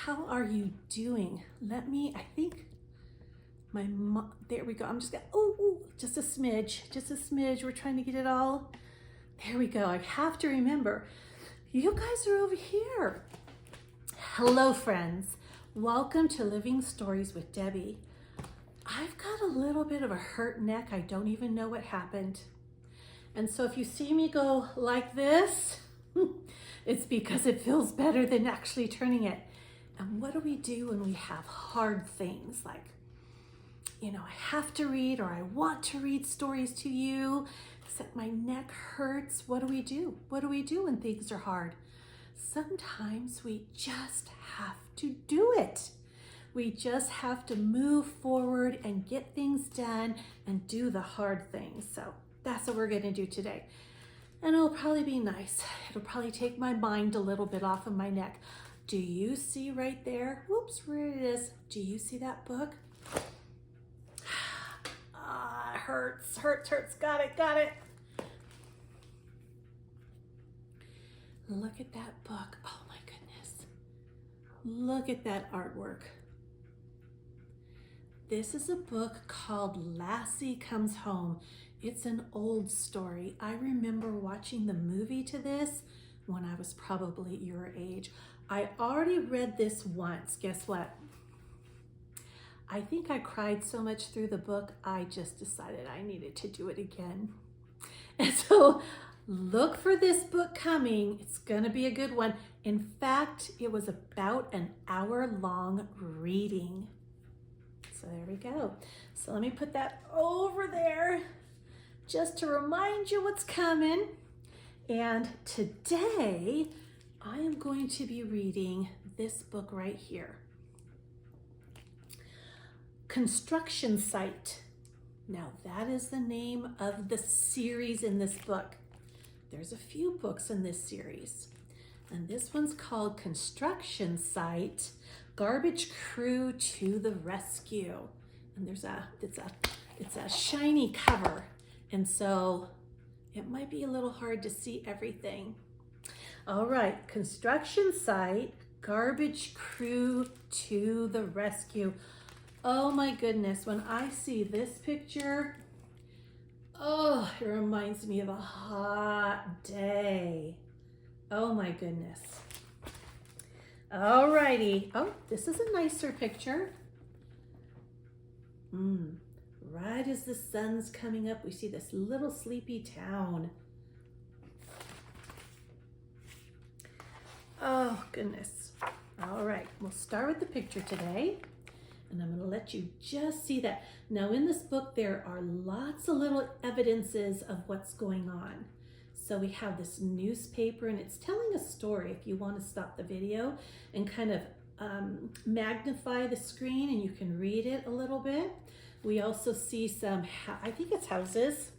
how are you doing? I think my mom, there we go. I'm just gonna, just a smidge. We're trying to get it all. There we go. I have to remember, you guys are over here. Hello, friends. Welcome to Living Stories with Debbie. I've got a little bit of a hurt neck. I don't even know what happened. And so if you see me go like this, it's because it feels better than actually turning it. And what do we do when we have hard things like, I have to read or I want to read stories to you, except my neck hurts. What do we do? What do we do when things are hard? Sometimes we just have to do it. We just have to move forward and get things done and do the hard things. So that's what we're gonna do today. And it'll probably be nice. It'll probably take my mind a little bit off of my neck. Do you see right there? Whoops, where it is. Do you see that book? It hurts. Got it. Look at that book. Oh my goodness. Look at that artwork. This is a book called Lassie Comes Home. It's an old story. I remember watching the movie to this when I was probably your age. I already read this once. Guess what? I think I cried so much through the book, I just decided I needed to do it again. And so look for this book coming. It's gonna be a good one. In fact, it was about an hour-long reading. So there we go. So let me put that over there just to remind you what's coming. And today I am going to be reading this book right here. Construction Site. Now that is the name of the series in this book. There's a few books in this series. And this one's called Construction Site, Garbage Crew to the Rescue. And it's a shiny cover. And so it might be a little hard to see everything. All right, Construction Site, Garbage Crew to the Rescue. Oh my goodness, when I see this picture, it reminds me of a hot day. Oh my goodness. All righty. Oh, this is a nicer picture. Right as the sun's coming up, we see this little sleepy town. Oh goodness. All right, we'll start with the picture today. And I'm going to let you just see that. Now in this book, there are lots of little evidences of what's going on. So we have this newspaper and it's telling a story. If you want to stop the video and kind of magnify the screen and you can read it a little bit. We also see some, I think it's houses.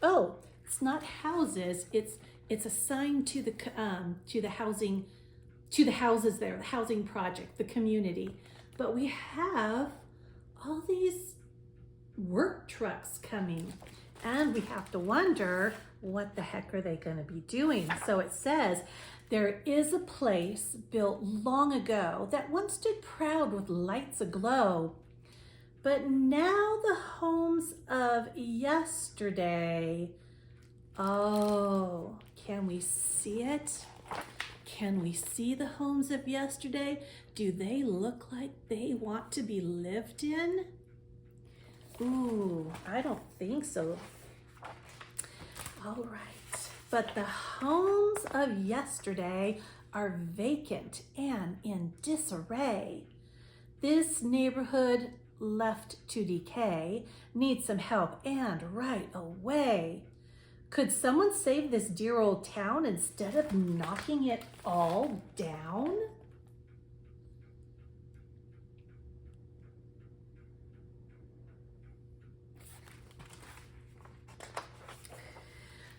Oh, it's not houses. It's a sign to the houses there, the housing project, the community. But we have all these work trucks coming and we have to wonder, what the heck are they going to be doing? So it says, there is a place built long ago that once stood proud with lights aglow. But now the homes of yesterday. Oh, can we see it? Can we see the homes of yesterday? Do they look like they want to be lived in? Ooh, I don't think so. All right, but the homes of yesterday are vacant and in disarray. This neighborhood left to decay needs some help and right away. Could someone save this dear old town instead of knocking it all down?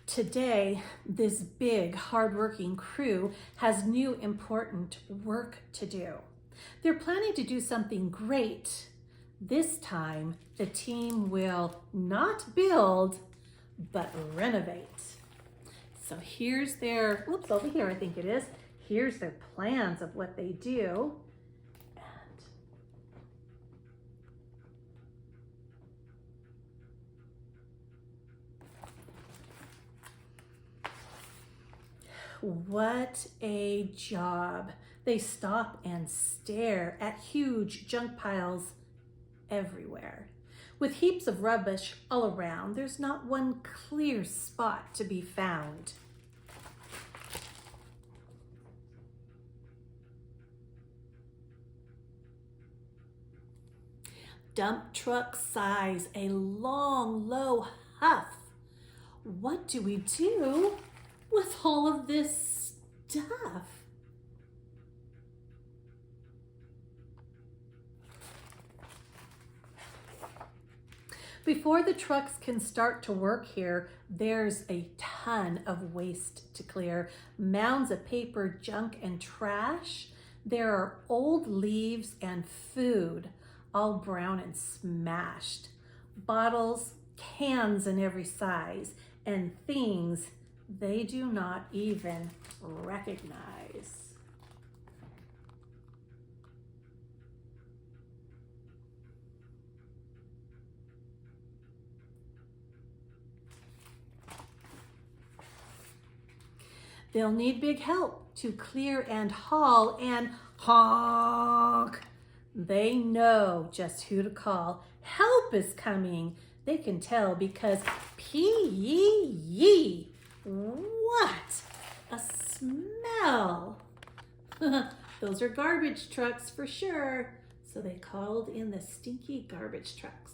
Today, this big, hardworking crew has new important work to do. They're planning to do something great. This time, the team will not build, but renovate. So here's their, over here I think it is. Here's their plans of what they do. What a job. They stop and stare at huge junk piles everywhere. With heaps of rubbish all around, there's not one clear spot to be found. Dump truck sighs a long, low huff. What do we do with all of this stuff? Before the trucks can start to work here, there's a ton of waste to clear. Mounds of paper, junk, and trash. There are old leaves and food, all brown and smashed. Bottles, cans in every size, and things they do not even recognize. They'll need big help to clear and haul and honk. They know just who to call. Help is coming. They can tell because pee-yee. What a smell. Those are garbage trucks for sure. So they called in the stinky garbage trucks.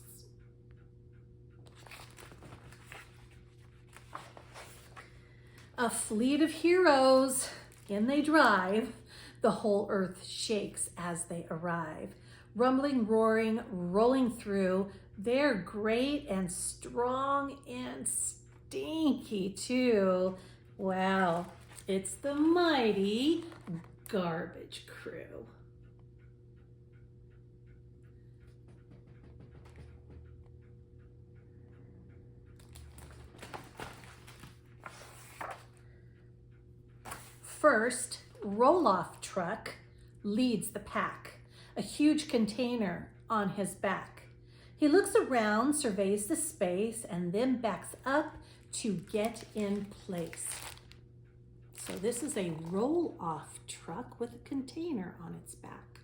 A fleet of heroes, in they drive. The whole earth shakes as they arrive. Rumbling, roaring, rolling through. They're great and strong and stinky too. Wow, it's the mighty garbage crew. First, roll-off truck leads the pack, a huge container on his back. He looks around, surveys the space, and then backs up to get in place. So this is a roll-off truck with a container on its back.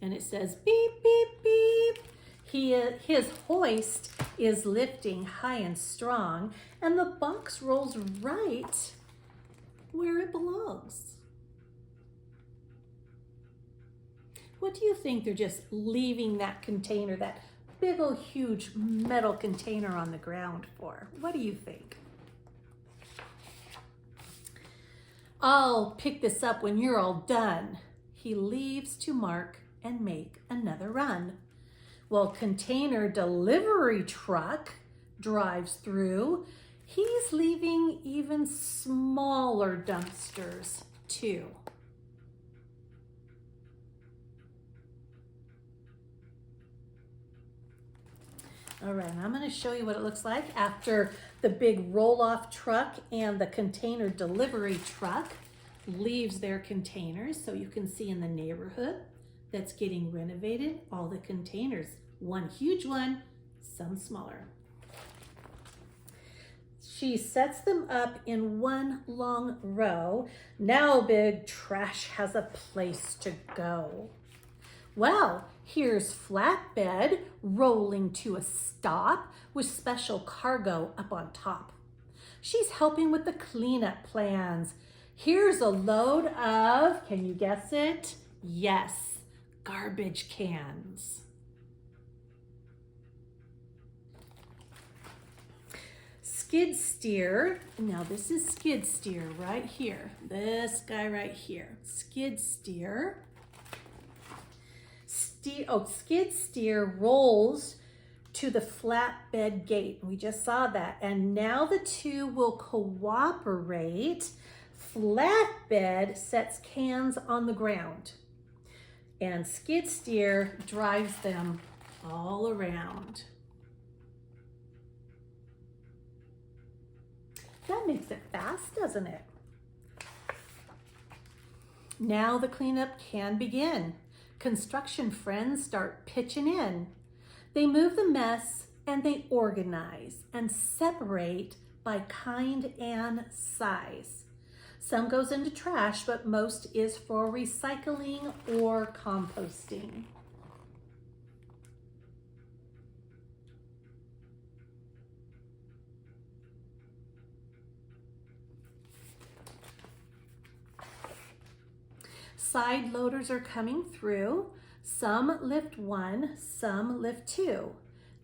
And it says beep, beep, beep. His hoist is lifting high and strong, and the box rolls right where it belongs. What do you think they're just leaving that container, that big old huge metal container on the ground for? What do you think? I'll pick this up when you're all done. He leaves to mark and make another run. Well, container delivery truck drives through. He's leaving even smaller dumpsters too. All right, I'm going to show you what it looks like after the big roll-off truck and the container delivery truck leaves their containers. So you can see in the neighborhood that's getting renovated, all the containers, one huge one, some smaller. She sets them up in one long row. Now big trash has a place to go. Well, here's flatbed rolling to a stop with special cargo up on top. She's helping with the cleanup plans. Here's a load of, can you guess it? Yes, garbage cans. Skid steer, now this is skid steer right here. This guy right here, skid steer. Skid steer rolls to the flatbed gate. We just saw that. And now the two will cooperate. Flatbed sets cans on the ground. And skid steer drives them all around. That makes it fast, doesn't it? Now the cleanup can begin. Construction friends start pitching in. They move the mess and they organize and separate by kind and size. Some goes into trash, but most is for recycling or composting. Side loaders are coming through. Some lift one, some lift two.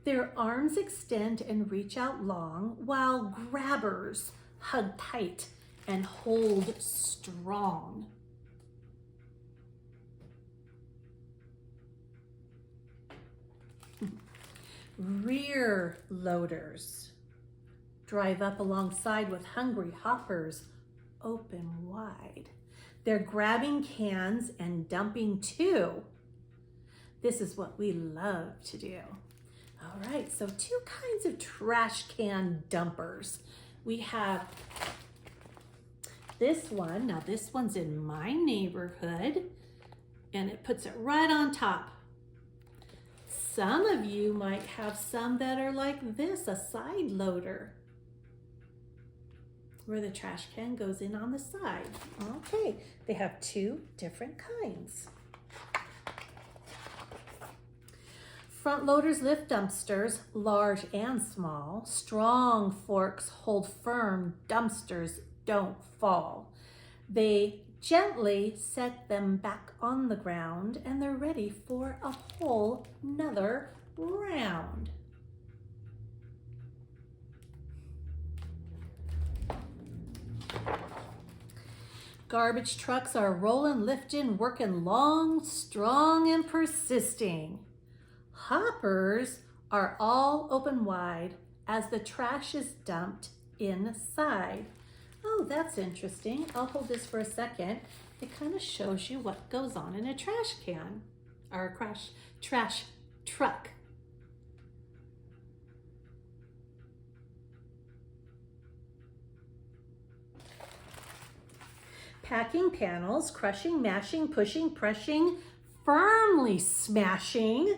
Their arms extend and reach out long, while grabbers hug tight and hold strong. Rear loaders drive up alongside with hungry hoppers open wide. They're grabbing cans and dumping too. This is what we love to do. All right, so two kinds of trash can dumpers. We have this one. Now this one's in my neighborhood, and it puts it right on top. Some of you might have some that are like this, a side loader, where the trash can goes in on the side. Okay, they have two different kinds. Front loaders lift dumpsters, large and small. Strong forks hold firm, dumpsters don't fall. They gently set them back on the ground, and they're ready for a whole nother round. Garbage trucks are rolling, lifting, working long, strong, and persisting. Hoppers are all open wide as the trash is dumped inside. Oh, that's interesting. I'll hold this for a second. It kind of shows you what goes on in a trash can or a trash truck. Packing panels, crushing, mashing, pushing, pressing, firmly smashing.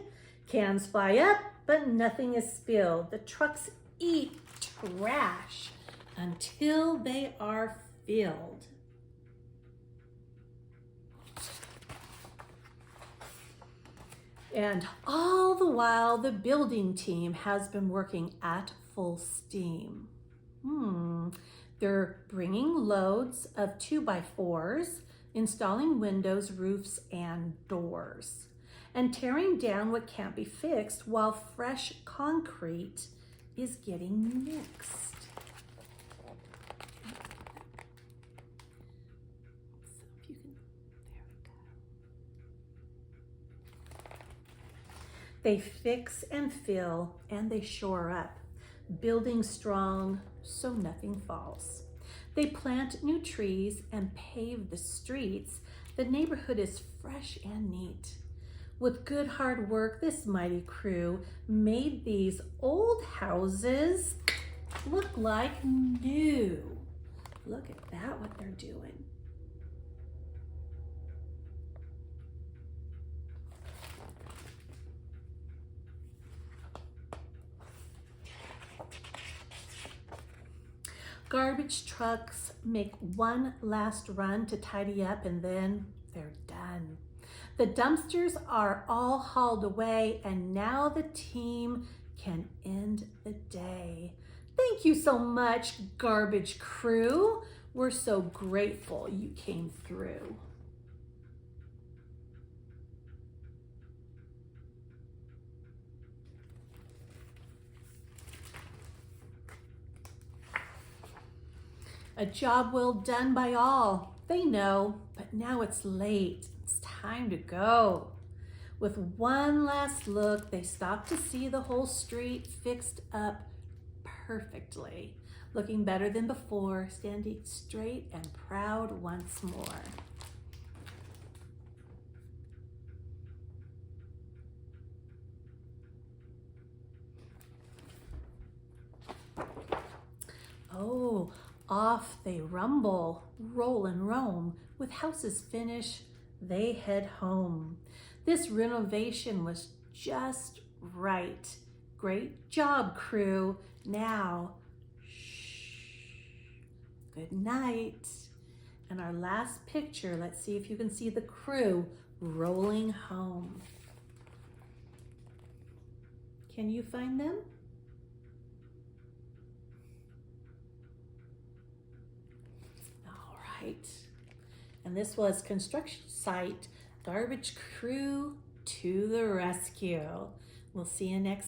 Cans fly up, but nothing is spilled. The trucks eat trash until they are filled. And all the while, the building team has been working at full steam. They're bringing loads of 2x4s, installing windows, roofs, and doors, and tearing down what can't be fixed while fresh concrete is getting mixed. They fix and fill and they shore up, building strong so nothing falls. They plant new trees and pave the streets. The neighborhood is fresh and neat. With good hard work, this mighty crew made these old houses look like new. Look at that, what they're doing. Garbage trucks make one last run to tidy up, and then they're done. The dumpsters are all hauled away, and now the team can end the day. Thank you so much, garbage crew. We're so grateful you came through. A job well done by all. They know, but now it's late. It's time to go. With one last look, they stop to see the whole street fixed up perfectly, looking better than before, standing straight and proud once more. Oh, off they rumble, roll and roam. With houses finished, they head home. This renovation was just right. Great job, crew. Now, shh, good night. And our last picture, let's see if you can see the crew rolling home. Can you find them? All right. And this was construction site, garbage crew to the rescue. We'll see you next